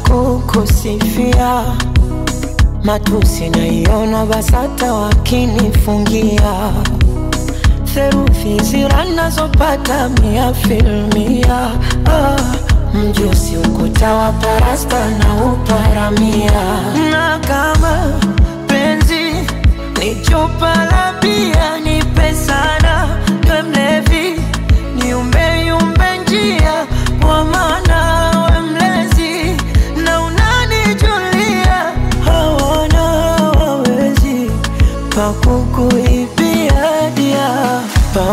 kukusifia, matusi naiona BASATA wakinifungia. Theruthi zira nazopata 100%. Mjusi ukuta wa parasta na uparamia. Na kama penzi ni chupa la bia nipe sana,